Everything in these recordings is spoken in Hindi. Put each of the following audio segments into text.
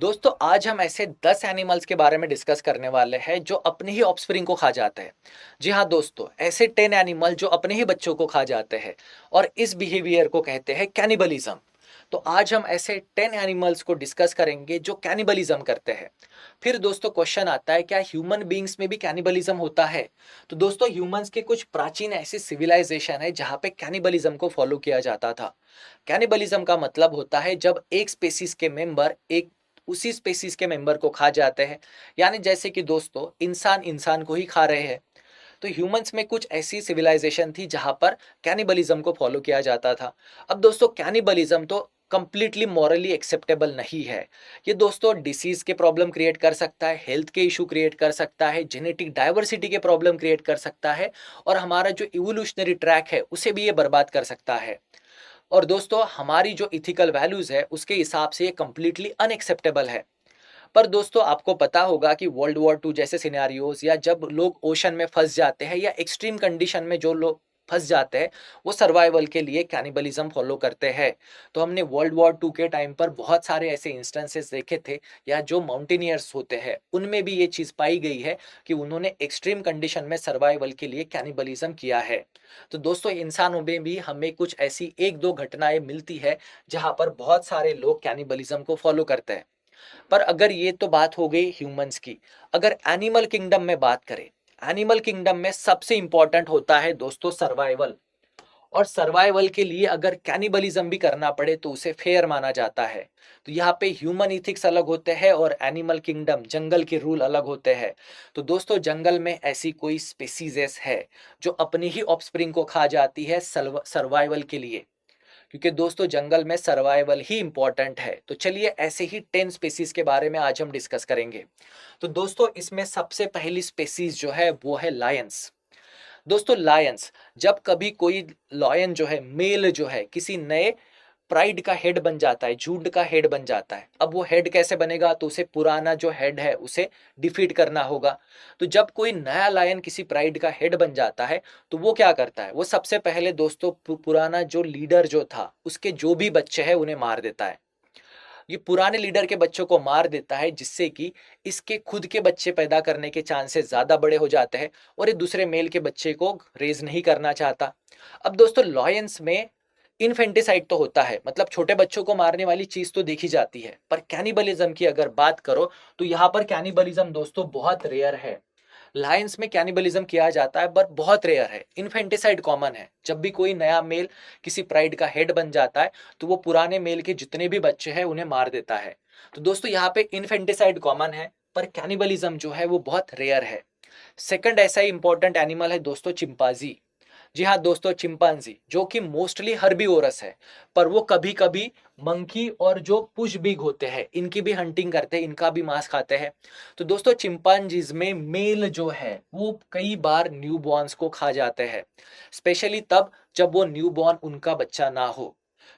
दोस्तों आज हम ऐसे 10 एनिमल्स के बारे में डिस्कस करने वाले हैं जो अपने ही ऑफस्प्रिंग को खा जाते हैं। जी हाँ दोस्तों, ऐसे 10 एनिमल जो अपने ही बच्चों को खा जाते हैं और इस बिहेवियर को कहते हैं कैनिबलिज्म। तो आज हम ऐसे 10 एनिमल्स को डिस्कस करेंगे जो कैनिबलिज्म करते हैं। फिर दोस्तों क्वेश्चन आता है, क्या ह्यूमन बीइंग्स में भी कैनिबलिज्म होता है? तो दोस्तों ह्यूमंस के कुछ प्राचीन ऐसी सिविलाइजेशन है जहाँ पे कैनिबलिज्म को फॉलो किया जाता था। कैनिबलिज्म का मतलब होता है जब एक स्पेसीज के मेंबर एक उसी स्पेसीज के मेंबर को खा जाते हैं। यानी जैसे कि दोस्तों इंसान इंसान को ही खा रहे हैं। तो ह्यूमंस में कुछ ऐसी सिविलाइजेशन थी जहां पर कैनिबलिज्म को फॉलो किया जाता था। अब दोस्तों कैनिबलिज्म तो कंप्लीटली मॉरली एक्सेप्टेबल नहीं है। ये दोस्तों डिसीज के प्रॉब्लम क्रिएट कर सकता है, हेल्थ के इशू क्रिएट कर सकता है, जेनेटिक डाइवर्सिटी के प्रॉब्लम क्रिएट कर सकता है और हमारा जो इवोल्यूशनरी ट्रैक है उसे भी ये बर्बाद कर सकता है। और दोस्तों हमारी जो इथिकल वैल्यूज है उसके हिसाब से ये कंप्लीटली अनएक्सेप्टेबल है। पर दोस्तों आपको पता होगा कि वर्ल्ड वॉर 2 जैसे सिनेरियोज या जब लोग ओशन में फंस जाते हैं या एक्सट्रीम कंडीशन में जो लोग फंस जाते हैं वो सर्वाइवल के लिए कैनिबलिज्म फॉलो करते हैं। तो हमने वर्ल्ड वॉर 2 के टाइम पर बहुत सारे ऐसे इंस्टेंसेस देखे थे, या जो माउंटेनियर्स होते हैं उनमें भी ये चीज़ पाई गई है कि उन्होंने एक्सट्रीम कंडीशन में सर्वाइवल के लिए कैनिबलिज्म किया है। तो दोस्तों इंसानों में भी हमें कुछ ऐसी एक दो घटनाएं मिलती है जहां पर बहुत सारे लोग कैनिबलिज्म को फॉलो करते हैं। पर अगर ये तो बात हो गई ह्यूमंस की, अगर एनिमल किंगडम में बात करें, एनिमल किंगडम में सबसे इंपॉर्टेंट होता है दोस्तों सर्वाइवल। और सर्वाइवल के लिए अगर कैनिबलिज्म भी करना पड़े तो उसे फेयर माना जाता है। तो यहाँ पे ह्यूमन इथिक्स अलग होते हैं और एनिमल किंगडम जंगल के रूल अलग होते हैं। तो दोस्तों जंगल में ऐसी कोई स्पेसीज है जो अपनी ही ऑफस्प्रिंग को खा जाती है सर्वाइवल के लिए, क्योंकि दोस्तों जंगल में सर्वाइवल ही इंपॉर्टेंट है। तो चलिए ऐसे ही 10 स्पेसीज के बारे में आज हम डिस्कस करेंगे। तो दोस्तों इसमें सबसे पहली स्पेसीज जो है वो है लायंस। दोस्तों लायंस, जब कभी कोई लॉयन जो है मेल जो है किसी नए प्राइड का हेड बन जाता है, झुंड का हेड बन जाता है। अब वो हेड कैसे बनेगा? तो उसे पुराना जो हेड है उसे डिफीट करना होगा। तो जब कोई नया लायन किसी प्राइड का हेड बन जाता है तो वो क्या करता है? वो सबसे पहले दोस्तों पुराना जो लीडर जो था उसके जो भी बच्चे हैं उन्हें मार देता है। ये पुराने लीडर के बच्चों को मार देता है जिससे कि इसके खुद के बच्चे पैदा करने के चांसेस ज्यादा बड़े हो जाते हैं और ये दूसरे मेल के बच्चे को रेज नहीं करना चाहता। अब दोस्तों लॉयंस में इनफेंटिसाइड तो होता है, मतलब छोटे बच्चों को मारने वाली चीज तो देखी जाती है, पर कैनिबलिज्म की अगर बात करो तो यहाँ पर कैनिबलिज्म दोस्तों बहुत रेयर है। लायंस में कैनिबलिज्म किया जाता है पर बहुत रेयर है। इन्फेंटिसाइड कॉमन है। जब भी कोई नया मेल किसी प्राइड का हेड बन जाता है तो वो पुराने मेल के जितने भी बच्चे हैं उन्हें मार देता है। तो दोस्तों यहाँ पे इन्फेंटिसाइड कॉमन है पर कैनिबलिज्म जो है वो बहुत रेयर है। सेकंड ऐसा ही इंपॉर्टेंट एनिमल है दोस्तों चिंपांजी। जी हाँ दोस्तों, चिंपांजी जो कि मोस्टली हर्बीवोरस है, पर वो कभी कभी मंकी और जो पुश बिग होते हैं इनकी भी हंटिंग करते हैं, इनका भी मांस खाते हैं। तो दोस्तों चिंपांजीज में मेल जो है वो कई बार न्यू बॉर्न्स को खा जाते हैं, स्पेशली तब जब वो न्यू बॉर्न उनका बच्चा ना हो।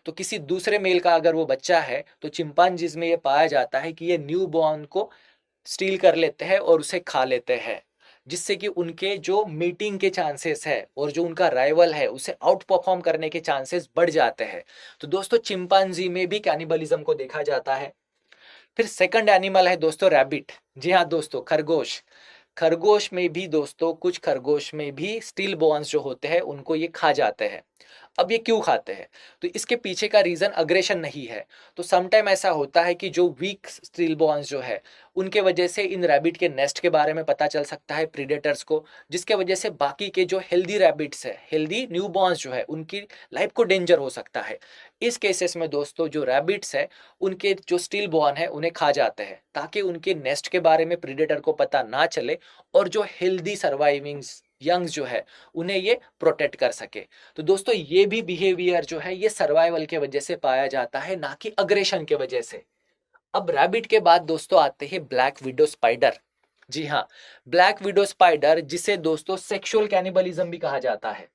तो किसी दूसरे मेल का अगर वो बच्चा है तो चिंपांजीज में ये पाया जाता है कि ये न्यू बॉर्न को स्टील कर लेते हैं और उसे खा लेते हैं, जिससे कि उनके जो मीटिंग के चांसेस है और जो उनका राइवल है उसे आउट परफॉर्म करने के चांसेस बढ़ जाते हैं। तो दोस्तों चिंपांजी में भी कैनिबलिज्म को देखा जाता है। फिर सेकंड एनिमल है दोस्तों रैबिट। जी हाँ दोस्तों, खरगोश। खरगोश में भी दोस्तों कुछ खरगोश में भी स्टील बॉन्स जो होते हैं उनको ये खा जाते हैं। अब ये क्यों खाते हैं? तो इसके पीछे का रीजन अग्रेशन नहीं है। तो समटाइम ऐसा होता है कि जो वीक स्टील बॉन्स जो है उनके वजह से इन रैबिट के नेस्ट के बारे में पता चल सकता है प्रीडेटर्स को, जिसके वजह से बाकी के जो हेल्दी रैबिट्स है, हेल्दी न्यू बॉर्न्स जो है उनकी लाइफ को डेंजर हो सकता है। इस केसेस में दोस्तों जो रैबिट्स है उनके जो स्टील बॉर्न है उन्हें खा जाते हैं ताकि उनके नेस्ट के बारे में प्रीडेटर को पता ना चले और जो हेल्दी सर्वाइविंग यंग्स जो है उन्हें ये प्रोटेक्ट कर सके। तो दोस्तों ये भी बिहेवियर जो है ये सर्वाइवल के वजह से पाया जाता है, ना कि अग्रेशन के वजह से। अब रैबिट के बाद दोस्तों आते हैं ब्लैक विडो स्पाइडर। जी हाँ, ब्लैक विडो स्पाइडर जिसे दोस्तों सेक्सुअल कैनिबलिज्म भी कहा जाता है।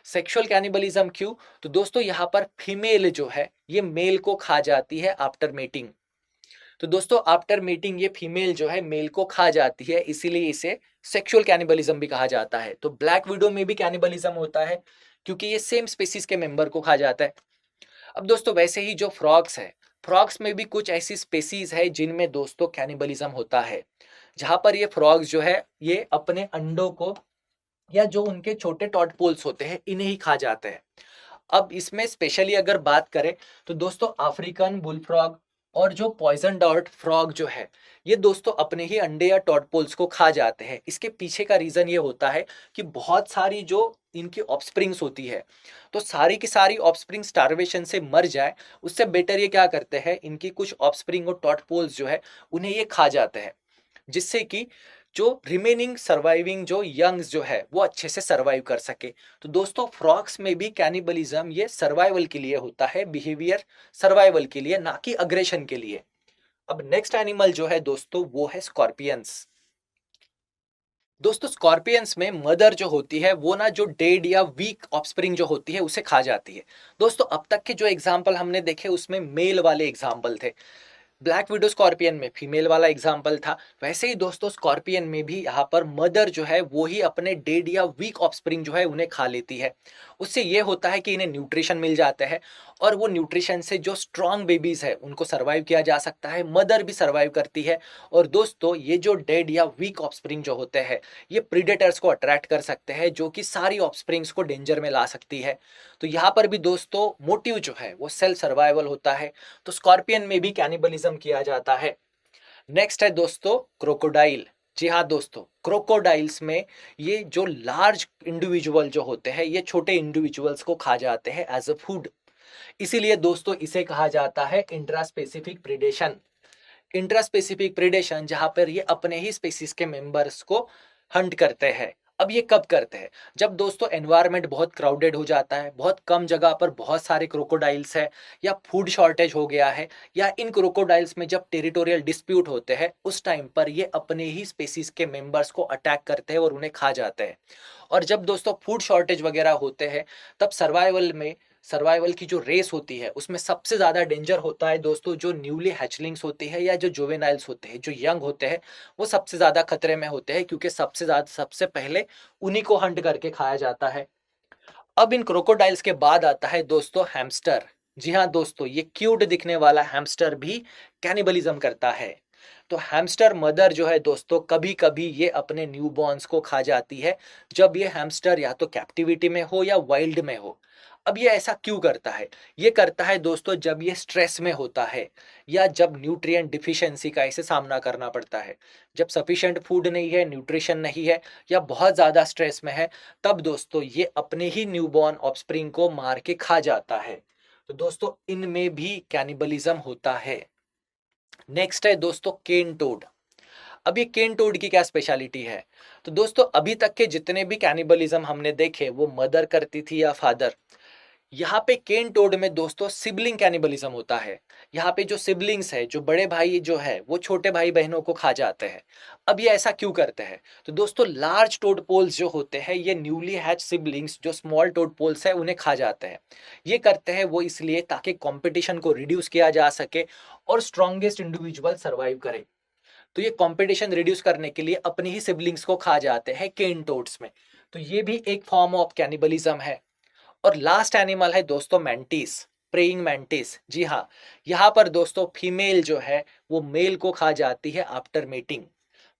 सेक्सुअल कैनिबलिज्म क्यों? तो दोस्तों यहाँ पर फीमेल जो है ये मेल को खा जाती है आफ्टर मीटिंग। तो दोस्तों आफ्टर मीटिंग ये फीमेल जो है मेल को खा जाती है, इसीलिए इसे सेक्सुअल कैनिबलिज्म भी कहा जाता है। तो ब्लैक विडो में भी कैनिबलिज्म होता है क्योंकि ये सेम स्पीसीज के मेंबर को खा जाता है। अब दोस्तों वैसे ही जो फ्रॉग्स है, फ्रॉग्स में भी कुछ ऐसी स्पेसीज है जिनमें दोस्तों कैनिबलिज्म होता है, जहां पर ये फ्रॉग्स जो है ये अपने अंडों को या जो उनके छोटे टॉडपोल्स होते हैं इन्हें ही खा जाते हैं। अब इसमें स्पेशली अगर बात करें तो दोस्तों अफ्रीकन बुल फ्रॉग और जो पॉइजन डॉट फ्रॉग जो है ये दोस्तों अपने ही अंडे या टॉडपोल्स को खा जाते हैं। इसके पीछे का रीजन ये होता है कि बहुत सारी जो इनकी ऑफस्प्रिंग्स होती है तो सारी की सारी ऑफस्प्रिंग स्टार्वेशन से मर जाए, उससे बेटर ये क्या करते हैं इनकी कुछ ऑफस्प्रिंग और टॉडपोल्स जो है उन्हें ये खा जाते हैं, जिससे कि जो रिमेनिंग सर्वाइविंग जो यंग्स जो है वो अच्छे से सर्वाइव कर सके। तो दोस्तों फ्रॉक्स में भी कैनिबलिज्म ये सर्वाइवल के लिए होता है, बिहेवियर सर्वाइवल के लिए, ना कि अग्रेशन के लिए। अब नेक्स्ट एनिमल जो है दोस्तों वो है स्कॉर्पियंस। दोस्तों स्कॉर्पियंस में मदर जो होती है वो ना जो डेड या वीक ऑफस्प्रिंग जो होती है उसे खा जाती है। दोस्तों अब तक के जो एग्जाम्पल हमने देखे उसमें मेल वाले एग्जाम्पल थे, ब्लैक विडो स्कॉर्पियन में फीमेल वाला एग्जाम्पल था। वैसे ही दोस्तों स्कॉर्पियन में भी यहाँ पर मदर जो है वो ही अपने डेड या वीक ऑफस्प्रिंग जो है उन्हें खा लेती है। उससे ये होता है कि इन्हें न्यूट्रिशन मिल जाता है और वो न्यूट्रिशन से जो स्ट्रॉन्ग बेबीज है उनको सर्वाइव किया जा सकता है, मदर भी सर्वाइव करती है। और दोस्तों ये जो डेड या वीक ऑफस्प्रिंग जो होते हैं ये प्रीडेटर्स को अट्रैक्ट कर सकते हैं, जो कि सारी ऑफस्प्रिंग्स को डेंजर में ला सकती है। तो यहाँ पर भी दोस्तों मोटिव जो है वो सेल्फ सर्वाइवल होता है। तो स्कॉर्पियन में भी कैनिबलिज्म किया जाता है। नेक्स्ट है दोस्तों क्रोकोडाइल। जी हाँ दोस्तों, क्रोकोडाइल्स में ये जो लार्ज इंडिविजुअल जो होते हैं ये छोटे इंडिविजुअल्स को खा जाते हैं एज अ फूड। इसीलिए दोस्तों इसे कहा जाता है इंट्रास्पेसिफिक प्रिडेशन। इंट्रास्पेसिफिक प्रिडेशन जहां पर ये अपने ही स्पीसीज के मेंबर्स को हंट करते हैं। अब ये कब करते हैं? जब दोस्तों एनवायरनमेंट बहुत क्राउडेड हो जाता है, बहुत कम जगह पर बहुत सारे क्रोकोडाइल्स है, या फूड शॉर्टेज हो गया है, या इन क्रोकोडाइल्स में जब टेरिटोरियल डिस्प्यूट होते हैं उस टाइम पर ये अपने ही स्पीसीज के मेंबर्स को अटैक करते हैं और उन्हें खा जाते हैं। और जब दोस्तों फूड शॉर्टेज वगैरह होते हैं तब सर्वाइवल की जो रेस होती है उसमें सबसे ज्यादा डेंजर होता है दोस्तों जो न्यूली हैचलिंग्स होती है या जो जुवेनाइल्स होते हैं, जो यंग होते हैं, वो सबसे ज्यादा खतरे में होते हैं क्योंकि सबसे पहले उन्हीं को हंट करके खाया जाता है। अब इन क्रोकोडाइल्स के बाद आता है दोस्तों हैमस्टर। जी हाँ दोस्तों, ये क्यूट दिखने वाला हैमस्टर भी कैनिबलिज्म करता है। तो हैमस्टर मदर जो है दोस्तों कभी कभी ये अपने न्यूबॉर्न्स को खा जाती है, जब ये हैमस्टर या तो कैप्टिविटी में हो या वाइल्ड में हो। अब ये ऐसा क्यों करता है? ये करता है दोस्तों जब ये स्ट्रेस में होता है या जब न्यूट्रिएंट डिफिशियंसी का इसे सामना करना पड़ता है। जब सफिशिएंट फूड नहीं है, न्यूट्रिशन नहीं है, या बहुत ज़्यादा स्ट्रेस में है, तब दोस्तों ये अपने ही न्यूबॉर्न ऑफस्प्रिंग को मार के खा जाता है। तो दोस्तों इनमें भी कैनिबलिज्म होता है। नेक्स्ट है दोस्तों केन टोड। अब ये केन टोड की क्या स्पेशलिटी है? तो दोस्तों अभी तक के जितने भी कैनिबलिज्म हमने देखे वो मदर करती थी या फादर। यहाँ पे केन टोड में दोस्तों सिबलिंग कैनिबलिज्म होता है। यहाँ पे जो सिबलिंग्स है, जो बड़े भाई जो है वो छोटे भाई बहनों को खा जाते हैं। अब ये ऐसा क्यों करते हैं? तो दोस्तों लार्ज टोडपोल्स जो होते हैं ये न्यूली हैच सिबलिंग्स जो स्मॉल टोडपोल्स है उन्हें खा जाते हैं। ये करते हैं वो इसलिए ताकि कंपटीशन को रिड्यूस किया जा सके और स्ट्रॉन्गेस्ट इंडिविजुअल सर्वाइव करे। तो ये कंपटीशन रिड्यूस करने के लिए अपनी ही सिबलिंग्स को खा जाते हैं केन टोड्स में। तो ये भी एक फॉर्म ऑफ कैनिबलिज्म है। और लास्ट एनिमल है दोस्तों मैंटिस, प्रेइंग मैंटिस। जी हाँ, यहाँ पर दोस्तों फीमेल जो है वो मेल को खा जाती है आफ्टर मेटिंग।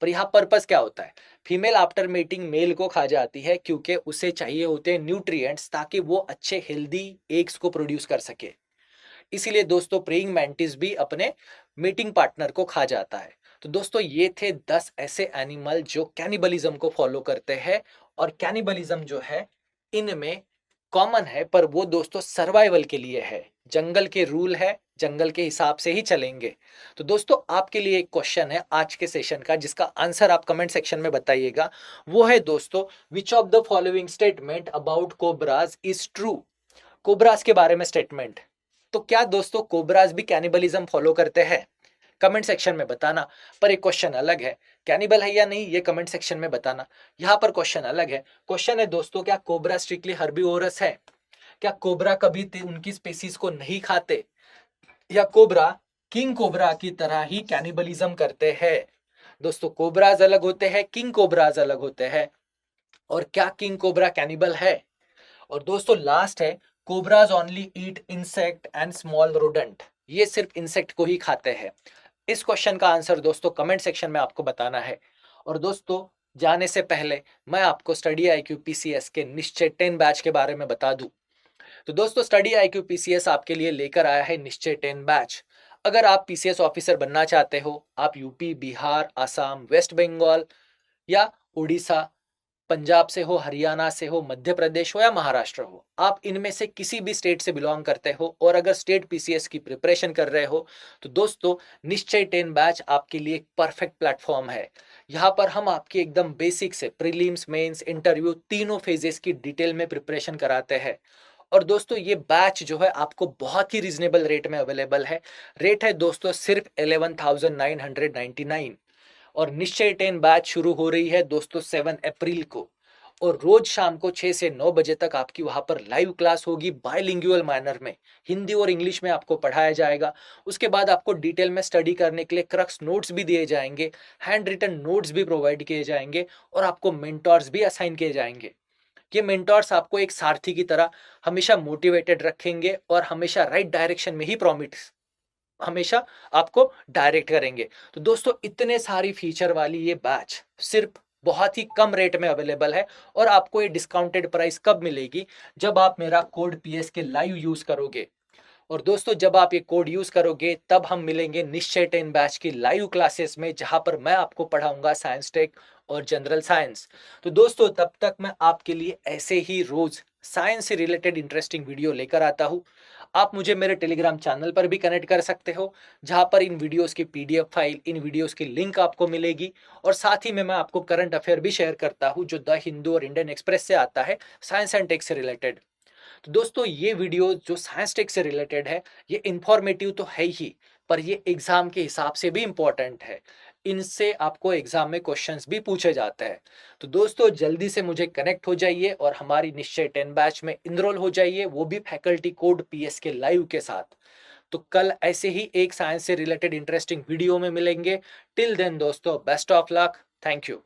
पर यहाँ पर्पस क्या होता है? फीमेल आफ्टर मेटिंग मेल को खा जाती है क्योंकि उसे चाहिए होते हैं न्यूट्रिएंट्स ताकि वो अच्छे हेल्दी एग्स को प्रोड्यूस कर सके। इसीलिए दोस्तों प्रेइंग मैंटिस भी अपने मीटिंग पार्टनर को खा जाता है। तो दोस्तों ये थे 10 ऐसे एनिमल जो कैनिबलिज्म को फॉलो करते हैं। और कैनिबलिज्म जो है इनमें कॉमन है, पर वो दोस्तों सर्वाइवल के लिए है। जंगल के रूल है, जंगल के हिसाब से ही चलेंगे। तो दोस्तों आपके लिए एक क्वेश्चन है आज के सेशन का जिसका आंसर आप कमेंट सेक्शन में बताइएगा। वो है दोस्तों which of the following statement about cobras is true? Cobras के बारे में स्टेटमेंट। तो क्या दोस्तों कोबराज भी कैनिबलिज्म फॉलो करते हैं? कमेंट सेक्शन में बताना। पर एक क्वेश्चन अलग है, कैनिबल है या नहीं ये कमेंट सेक्शन में बताना। यहाँ पर क्वेश्चन अलग है। क्वेश्चन है दोस्तों क्या कोबरा स्ट्रिक्टली हर्बीवोरस है? क्या कोबरा कभी उनकी स्पीसीज को नहीं खाते, या कोबरा किंग कोबरा की तरह ही कैनिबलिज्म करते हैं? दोस्तों कोबराज अलग होते हैं, किंग कोबराज अलग होते हैं। और क्या किंग कोबरा कैनिबल है? और दोस्तों लास्ट है, cobras only eat insect and small rodent. ये सिर्फ इंसेक्ट को ही खाते हैं? इस क्वेश्चन का आंसर दोस्तों कमेंट सेक्शन में आपको बताना है। और दोस्तों, जाने से पहले मैं आपको स्टडी आईक्यू पीसीएस के निश्चय 10 बैच के बारे में बता दूं। तो दोस्तों, स्टडी आईक्यू पीसीएस आपके लिए लेकर आया है निश्चय 10 बैच। अगर आप पीसीएस ऑफिसर बनना चाहते हो, आप यूपी, बिहार, असम, वेस्ट बंगाल या उड़ीसा, पंजाब से हो, हरियाणा से हो, मध्य प्रदेश हो या महाराष्ट्र हो, आप इनमें से किसी भी स्टेट से बिलोंग करते हो और अगर स्टेट पीसीएस की प्रिपरेशन कर रहे हो, तो दोस्तों निश्चय 10 बैच आपके लिए एक परफेक्ट प्लेटफॉर्म है। यहाँ पर हम आपकी एकदम बेसिक से प्रीलिम्स, मेंस, इंटरव्यू तीनों फेजेस की डिटेल में प्रिपरेशन कराते हैं। और दोस्तों, ये बैच जो है आपको बहुत ही रीजनेबल रेट में अवेलेबल है। रेट है दोस्तों सिर्फ 11,999। और निश्चय 10 बैच शुरू हो रही है दोस्तों 7 अप्रैल को। और रोज शाम को 6 से 9 बजे तक आपकी वहां पर लाइव क्लास होगी बायलिंगुअल मैनर में। हिंदी और इंग्लिश में आपको पढ़ाया जाएगा। उसके बाद आपको डिटेल में स्टडी करने के लिए क्रक्स नोट्स भी दिए जाएंगे, हैंड रिटन नोट्स भी प्रोवाइड किए जाएंगे और आपको मेंटोर्स भी असाइन किए जाएंगे। ये मेंटोर्स आपको एक सारथी की तरह हमेशा मोटिवेटेड रखेंगे और हमेशा राइट डायरेक्शन में ही प्रॉमिस हमेशा आपको डायरेक्ट करेंगे। तो दोस्तों, इतने सारी फीचर वाली ये बैच सिर्फ बहुत ही कम रेट में अवेलेबल है। और आपको ये डिस्काउंटेड प्राइस कब मिलेगी? जब आप मेरा कोड पीएस के लाइव यूज करोगे। और दोस्तों, जब आप ये कोड यूज करोगे तब हम मिलेंगे निश्चय 10 बैच की लाइव क्लासेस में, जहां पर मैं आपको पढ़ाऊंगा साइंस टेक और जनरल साइंस। तो दोस्तों, तब तक मैं आपके लिए ऐसे ही रोज साइंस से रिलेटेड इंटरेस्टिंग वीडियो लेकर आता हूं। आप मुझे मेरे टेलीग्राम चैनल पर भी कनेक्ट कर सकते हो, जहां पर इन वीडियोस की पीडीएफ फाइल, इन वीडियोस की लिंक आपको मिलेगी। और साथ ही में मैं आपको करंट अफेयर भी शेयर करता हूं, जो द हिंदू और इंडियन एक्सप्रेस से आता है, साइंस एंड टेक से रिलेटेड। तो दोस्तों, ये वीडियो जो साइंस टेक से रिलेटेड है, ये इंफॉर्मेटिव तो है ही, पर ये एग्जाम के हिसाब से भी इंपॉर्टेंट है। इनसे आपको एग्जाम में क्वेश्चंस भी पूछे जाते हैं। तो दोस्तों, जल्दी से मुझे कनेक्ट हो जाइए और हमारी निश्चय 10 बैच में इनरोल हो जाइए, वो भी फैकल्टी कोड पीएस के लाइव के साथ। तो कल ऐसे ही एक साइंस से रिलेटेड इंटरेस्टिंग वीडियो में मिलेंगे। टिल देन दोस्तों, best of luck. Thank you.